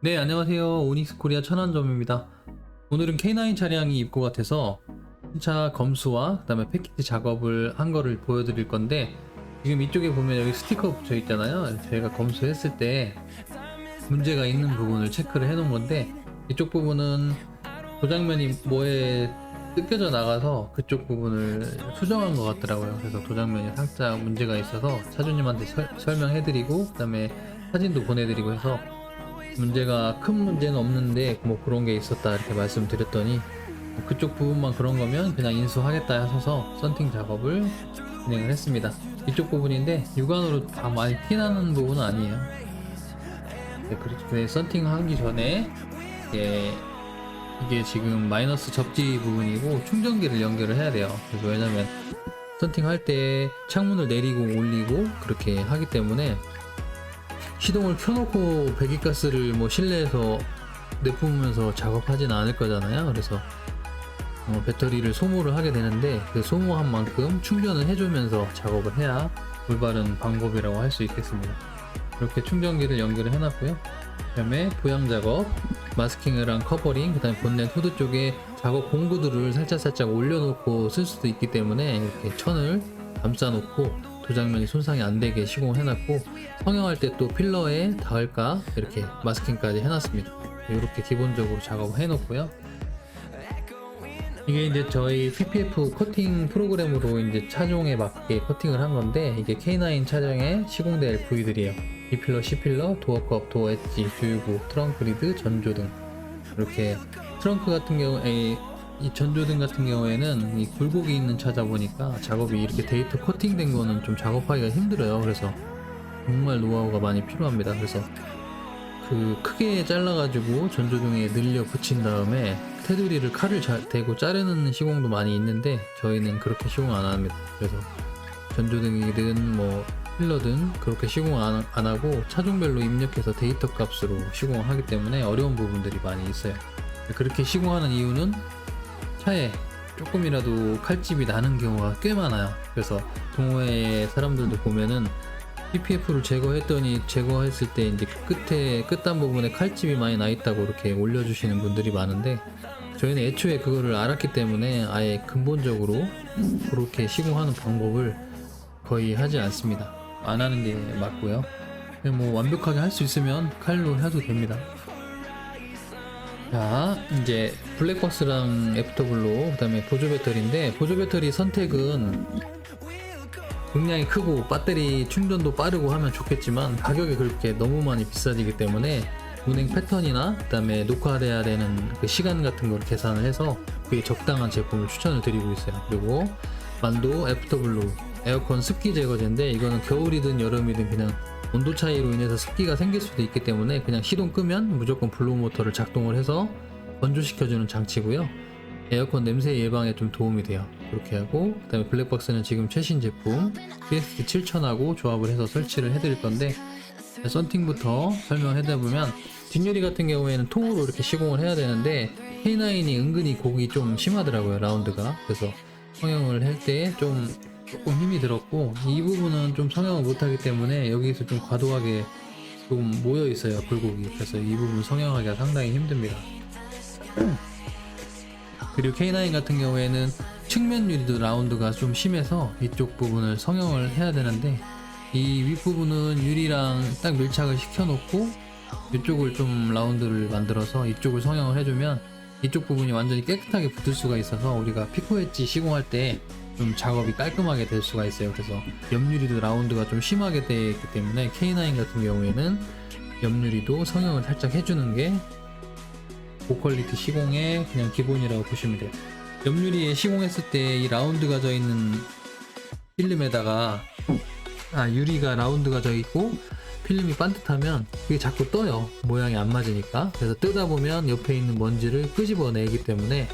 네, 안녕하세요. 오닉스 코리아 천안점입니다. 오늘은 K9 차량이 입고가 돼서 신차 검수와 그다음에 패키지 작업을 한 거를 보여드릴 건데, 지금 이쪽에 보면 여기 스티커 붙여 있잖아요. 저희가 검수했을 때 문제가 있는 부분을 체크를 해 놓은 건데, 이쪽 부분은 도장면이 뭐에 뜯겨져 나가서 그쪽 부분을 수정한 것 같더라고요. 그래서 도장면이 살짝 문제가 있어서 차주님한테 설명해드리고, 그다음에 사진도 보내드리고 해서 문제가 큰 문제는 없는데 뭐 그런 게 있었다 이렇게 말씀드렸더니, 그쪽 부분만 그런 거면 그냥 인수하겠다 하셔서 썬팅 작업을 진행을 했습니다. 이쪽 부분인데 육안으로 다 많이 티나는 부분은 아니에요. 네, 그렇죠. 네, 썬팅 하기 전에 이게 지금 마이너스 접지 부분이고 충전기를 연결을 해야 돼요. 그래서 왜냐면 썬팅 할 때 창문을 내리고 올리고 그렇게 하기 때문에, 시동을 켜놓고 배기가스를 뭐 실내에서 내뿜으면서 작업하진 않을 거잖아요. 그래서 배터리를 소모를 하게 되는데, 그 소모한 만큼 충전을 해주면서 작업을 해야 올바른 방법이라고 할 수 있겠습니다. 이렇게 충전기를 연결을 해놨고요. 그 다음에 보양 작업, 마스킹이랑 커버링, 그 다음에 본넷 후드 쪽에 작업 공구들을 살짝 올려놓고 쓸 수도 있기 때문에 이렇게 천을 감싸놓고 도장면이 손상이 안 되게 시공해놨고, 성형할 때 또 필러에 닿을까 이렇게 마스킹까지 해놨습니다. 이렇게 기본적으로 작업을 해놓고요. 이게 이제 저희 PPF 커팅 프로그램으로 이제 차종에 맞게 커팅을 한 건데, 이게 K9 차량에 시공될 부위들이에요. B필러, C필러, 도어컵, 도어 엣지, 조이구, 트렁크 리드, 전조등. 이렇게 트렁크 같은 경우에, 이 전조등 같은 경우에는 이 굴곡이 있는 차다 보니까 작업이 이렇게 데이터 커팅된 거는 좀 작업하기가 힘들어요. 그래서 정말 노하우가 많이 필요합니다. 그래서 그 크게 잘라가지고 전조등에 늘려 붙인 다음에 테두리를 칼을 대고 자르는 시공도 많이 있는데, 저희는 그렇게 시공 안 합니다. 그래서 전조등이든 뭐 필러든 그렇게 시공 안 하고 차종별로 입력해서 데이터 값으로 시공을 하기 때문에 어려운 부분들이 많이 있어요. 그렇게 시공하는 이유는 차에 조금이라도 칼집이 나는 경우가 꽤 많아요. 그래서 동호회 사람들도 보면은 PPF를 제거했을 때 이제 끝단 부분에 칼집이 많이 나 있다고 이렇게 올려주시는 분들이 많은데, 저희는 애초에 그거를 알았기 때문에 아예 근본적으로 그렇게 시공하는 방법을 거의 하지 않습니다. 안 하는 게 맞고요. 뭐 완벽하게 할 수 있으면 칼로 해도 됩니다. 자, 이제 블랙박스랑 애프터블로, 그 다음에 보조 배터리인데, 보조 배터리 선택은 용량이 크고 배터리 충전도 빠르고 하면 좋겠지만, 가격이 그렇게 너무 많이 비싸지기 때문에 운행 패턴이나 그 다음에 녹화해야 되는 그 시간 같은 걸 계산을 해서 그게 적당한 제품을 추천을 드리고 있어요. 그리고 만도 애프터블로 에어컨 습기 제거제인데, 이거는 겨울이든 여름이든 그냥 온도 차이로 인해서 습기가 생길 수도 있기 때문에 그냥 시동 끄면 무조건 블로우 모터를 작동을 해서 건조시켜주는 장치고요. 에어컨 냄새 예방에 좀 도움이 돼요. 그렇게 하고, 그 다음에 블랙박스는 지금 최신 제품 PST 7000하고 조합을 해서 설치를 해드릴 건데, 썬팅부터 설명해드리면, 뒷유리 같은 경우에는 통으로 이렇게 시공을 해야 되는데 K9이 은근히 곡이 좀 심하더라고요, 라운드가. 그래서 성형을 할 때 조금 힘이 들었고, 이 부분은 좀 성형을 못하기 때문에 여기서 좀 과도하게 좀 모여 있어요, 굴곡이. 그래서 이 부분 성형하기가 상당히 힘듭니다. 그리고 K9 같은 경우에는 측면 유리도 라운드가 좀 심해서 이쪽 부분을 성형을 해야 되는데, 이 윗부분은 유리랑 딱 밀착을 시켜놓고 이쪽을 좀 라운드를 만들어서 이쪽을 성형을 해주면 이쪽 부분이 완전히 깨끗하게 붙을 수가 있어서 우리가 피코 엣지 시공할 때 좀 작업이 깔끔하게 될 수가 있어요. 그래서 옆유리도 라운드가 좀 심하게 되어 있기 때문에 K9 같은 경우에는 옆유리도 성형을 살짝 해주는 게 고퀄리티 시공의 그냥 기본이라고 보시면 돼요. 옆유리에 시공했을 때 이 라운드가 져 있는 필름에다가 유리가 라운드가 져 있고 필름이 반듯하면 그게 자꾸 떠요. 모양이 안 맞으니까. 그래서 뜨다 보면 옆에 있는 먼지를 끄집어내기 때문에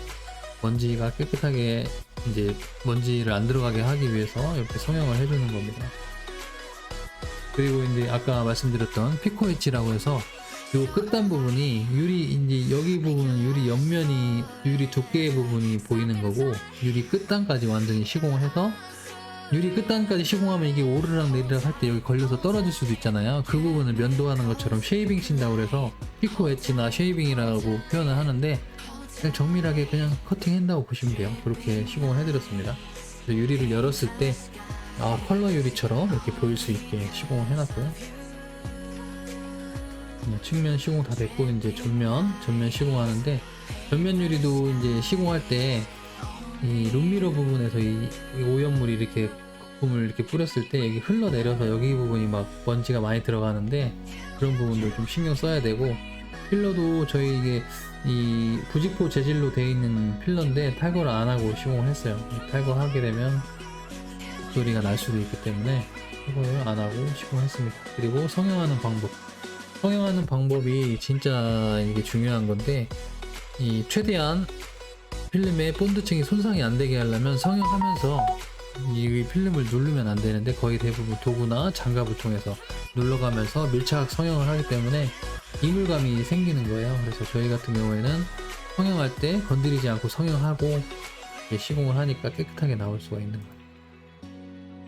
먼지가 깨끗하게, 이제 먼지를 안 들어가게 하기 위해서 이렇게 성형을 해주는 겁니다. 그리고 이제 아까 말씀드렸던 피코 엣지라고 해서 요 끝단 부분이 이제 여기 부분은 유리 옆면이 유리 두께의 부분이 보이는 거고, 유리 끝단까지 완전히 시공을 해서 유리 끝단까지 시공하면 이게 오르락 내리락 할 때 여기 걸려서 떨어질 수도 있잖아요. 그 부분을 면도하는 것처럼 쉐이빙 친다고 그래서 피코 엣지나 쉐이빙이라고 표현을 하는데, 그냥 정밀하게 그냥 커팅한다고 보시면 돼요. 그렇게 시공을 해드렸습니다. 그래서 유리를 열었을 때 컬러 유리처럼 이렇게 보일 수 있게 시공을 해놨고요. 측면 시공 다 됐고 이제 전면 시공하는데, 전면 유리도 이제 시공할 때 이 룸미러 부분에서 이 오염물이 이렇게 거품을 이렇게 뿌렸을 때 여기 흘러내려서 여기 부분이 막 먼지가 많이 들어가는데, 그런 부분도 좀 신경 써야 되고, 필러도 저희 이게 이 부직포 재질로 되어 있는 필러인데 탈거를 안 하고 시공을 했어요. 탈거하게 되면 소리가 날 수도 있기 때문에 탈거를 안 하고 시공했습니다. 그리고 성형하는 방법이 진짜 이게 중요한 건데, 이 최대한 필름의 본드층이 손상이 안 되게 하려면 성형하면서 이 필름을 누르면 안 되는데, 거의 대부분 도구나 장갑을 통해서 눌러가면서 밀착 성형을 하기 때문에 이물감이 생기는 거예요. 그래서 저희 같은 경우에는 성형할 때 건드리지 않고 성형하고 시공을 하니까 깨끗하게 나올 수가 있는 거예요.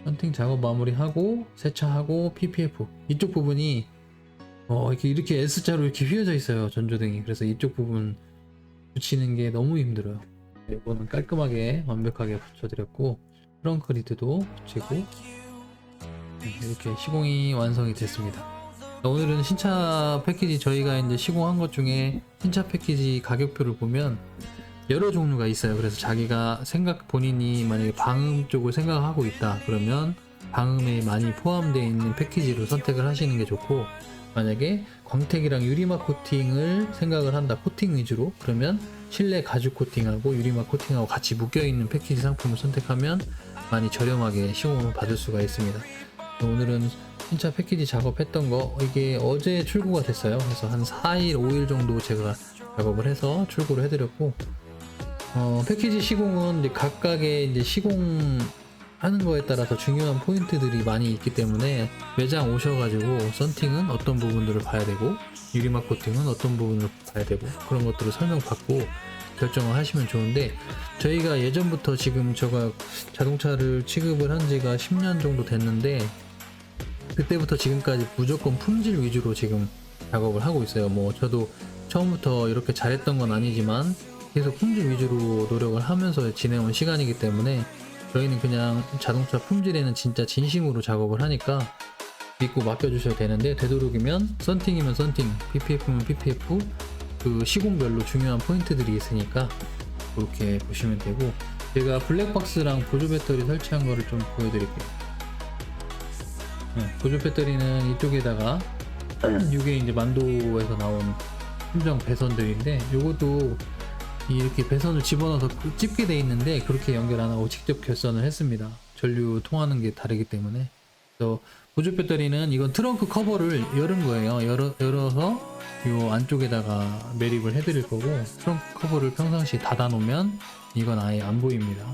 썬팅 작업 마무리하고 세차하고 PPF 이쪽 부분이 이렇게 S자로 이렇게 휘어져 있어요, 전조등이. 그래서 이쪽 부분 붙이는 게 너무 힘들어요. 이거는 깔끔하게 완벽하게 붙여드렸고, 트렁크 리드도 붙이고 이렇게 시공이 완성이 됐습니다. 오늘은 신차 패키지 저희가 이제 시공한 것 중에 신차 패키지 가격표를 보면 여러 종류가 있어요. 그래서 자기가 본인이 만약에 방음 쪽을 생각하고 있다 그러면 방음에 많이 포함되어 있는 패키지로 선택을 하시는 게 좋고, 만약에 광택이랑 유리막 코팅을 생각을 한다, 코팅 위주로, 그러면 실내 가죽 코팅하고 유리막 코팅하고 같이 묶여있는 패키지 상품을 선택하면 많이 저렴하게 시공을 받을 수가 있습니다. 오늘은 신차 패키지 작업했던 거, 이게 어제 출고가 됐어요. 그래서 한 4일 5일 정도 제가 작업을 해서 출고를 해드렸고, 패키지 시공은 이제 각각의 이제 시공하는 거에 따라서 중요한 포인트들이 많이 있기 때문에 매장 오셔가지고 썬팅은 어떤 부분들을 봐야 되고 유리막 코팅은 어떤 부분을 봐야 되고 그런 것들을 설명받고 결정을 하시면 좋은데, 저희가 예전부터 지금 제가 자동차를 취급을 한 지가 10년 정도 됐는데, 그때부터 지금까지 무조건 품질 위주로 지금 작업을 하고 있어요. 뭐 저도 처음부터 이렇게 잘했던 건 아니지만 계속 품질 위주로 노력을 하면서 지내온 시간이기 때문에 저희는 그냥 자동차 품질에는 진짜 진심으로 작업을 하니까 믿고 맡겨주셔도 되는데, 되도록이면 썬팅이면 썬팅, PPF면 PPF, 그 시공별로 중요한 포인트들이 있으니까 그렇게 보시면 되고, 제가 블랙박스랑 보조 배터리 설치한 거를 좀 보여드릴게요. 보조 배터리는 이쪽에다가 이게 이제 만도에서 나온 순정 배선들인데, 요것도 이렇게 배선을 집어넣어서 찝게 돼 있는데 그렇게 연결 안 하고 직접 결선을 했습니다. 전류 통하는 게 다르기 때문에. 그래서 보조 배터리는 이건 트렁크 커버를 열은 거예요. 열어서 요 안쪽에다가 매립을 해드릴 거고, 트렁크 커버를 평상시 닫아 놓으면 이건 아예 안 보입니다.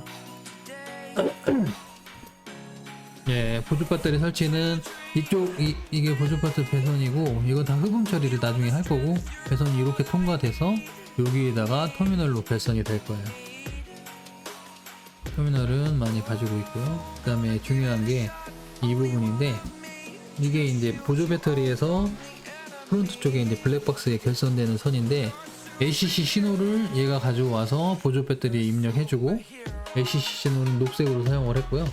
예, 보조 배터리 설치는 이게 보조 배터리 배선이고, 이건 다 흡음 처리를 나중에 할 거고, 배선이 이렇게 통과돼서 여기에다가 터미널로 배선이 될 거예요. 터미널은 많이 가지고 있고요. 그 다음에 중요한 게 이 부분인데, 이게 이제 보조 배터리에서 프론트 쪽에 이제 블랙박스에 결선되는 선인데, ACC 신호를 얘가 가져와서 보조 배터리에 입력해주고, ACC 신호는 녹색으로 사용을 했고요.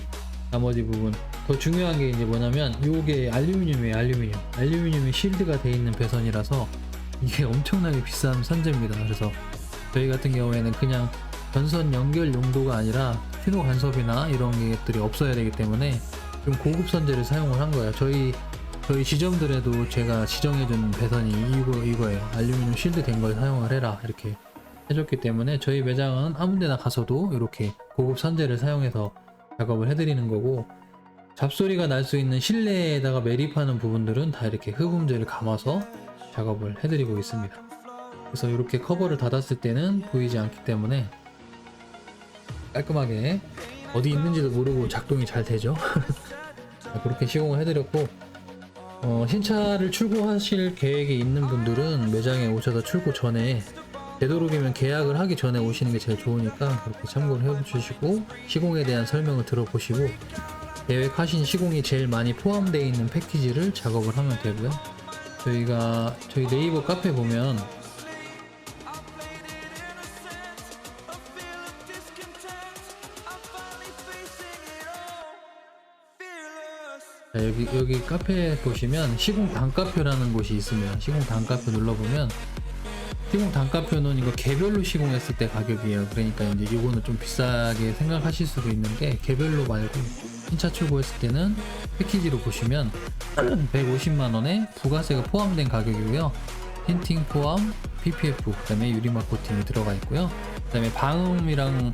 나머지 부분 더 중요한 게 이제 뭐냐면, 요게 알루미늄이에요. 알루미늄이 실드가 되어 있는 배선이라서 이게 엄청나게 비싼 선재입니다. 그래서 저희 같은 경우에는 그냥 전선 연결 용도가 아니라 신호 간섭이나 이런 것들이 없어야 되기 때문에 좀 고급 선재를 사용을 한 거예요. 저희 지점들에도 제가 지정해준 배선이 이거예요. 알루미늄 실드 된 걸 사용을 해라 이렇게 해줬기 때문에, 저희 매장은 아무데나 가서도 이렇게 고급 선재를 사용해서 작업을 해드리는 거고, 잡소리가 날 수 있는 실내에다가 매립하는 부분들은 다 이렇게 흡음재를 감아서 작업을 해드리고 있습니다. 그래서 이렇게 커버를 닫았을 때는 보이지 않기 때문에 깔끔하게 어디 있는지도 모르고 작동이 잘 되죠. 그렇게 시공을 해드렸고, 신차를 출고하실 계획이 있는 분들은 매장에 오셔서 출고 전에 되도록이면 계약을 하기 전에 오시는 게 제일 좋으니까 그렇게 참고를 해주시고, 시공에 대한 설명을 들어보시고 계획하신 시공이 제일 많이 포함되어 있는 패키지를 작업을 하면 되고요. 저희 네이버 카페 보면 자, 여기 카페 보시면 시공 단가표라는 곳이 있으면 시공 단가표 눌러보면, 시공 단가표는 이거 개별로 시공했을 때 가격이에요. 그러니까 이제 이거는 좀 비싸게 생각하실 수도 있는데, 개별로 말고 신차 출고했을 때는 패키지로 보시면 150만원에 부가세가 포함된 가격이고요. 틴팅 포함, PPF, 그 다음에 유리막 코팅이 들어가 있고요. 그 다음에 방음이랑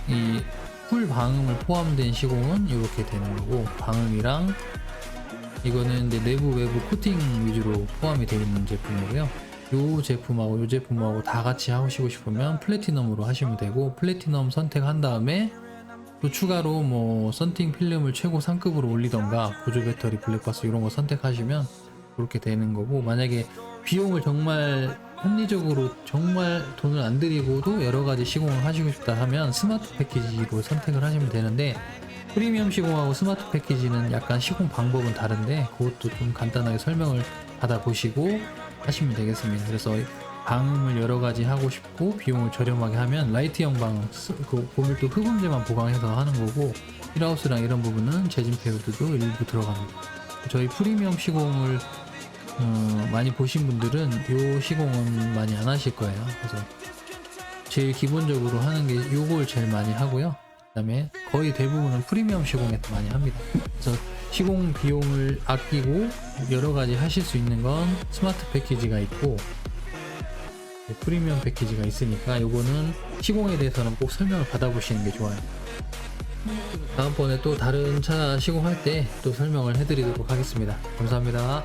이 풀 방음을 포함된 시공은 이렇게 되는 거고, 방음이랑 이거는 이제 내부 외부 코팅 위주로 포함이 되어 있는 제품이고요. 요 제품하고 다 같이 하시고 싶으면 플래티넘으로 하시면 되고, 플래티넘 선택한 다음에 또 추가로 뭐 썬팅 필름을 최고 상급으로 올리던가 보조 배터리 블랙박스 이런 거 선택하시면 그렇게 되는 거고, 만약에 비용을 정말 합리적으로 정말 돈을 안 들이고도 여러 가지 시공을 하시고 싶다 하면 스마트 패키지로 선택을 하시면 되는데, 프리미엄 시공하고 스마트 패키지는 약간 시공 방법은 다른데 그것도 좀 간단하게 설명을 받아보시고 하시면 되겠습니다. 그래서 방음을 여러 가지 하고 싶고 비용을 저렴하게 하면 라이트형 방음, 그 고밀도 흡음재만 보강해서 하는 거고, 힐하우스랑 이런 부분은 재진 패드도 일부 들어갑니다. 저희 프리미엄 시공을 많이 보신 분들은 요 시공은 많이 안 하실 거예요. 그래서 제일 기본적으로 하는 게 요걸 제일 많이 하고요. 그 다음에 거의 대부분은 프리미엄 시공에서 많이 합니다. 그래서 시공 비용을 아끼고 여러 가지 하실 수 있는 건 스마트 패키지가 있고 프리미엄 패키지가 있으니까 요거는 시공에 대해서는 꼭 설명을 받아보시는 게 좋아요. 다음번에 또 다른 차 시공할 때 또 설명을 해드리도록 하겠습니다. 감사합니다.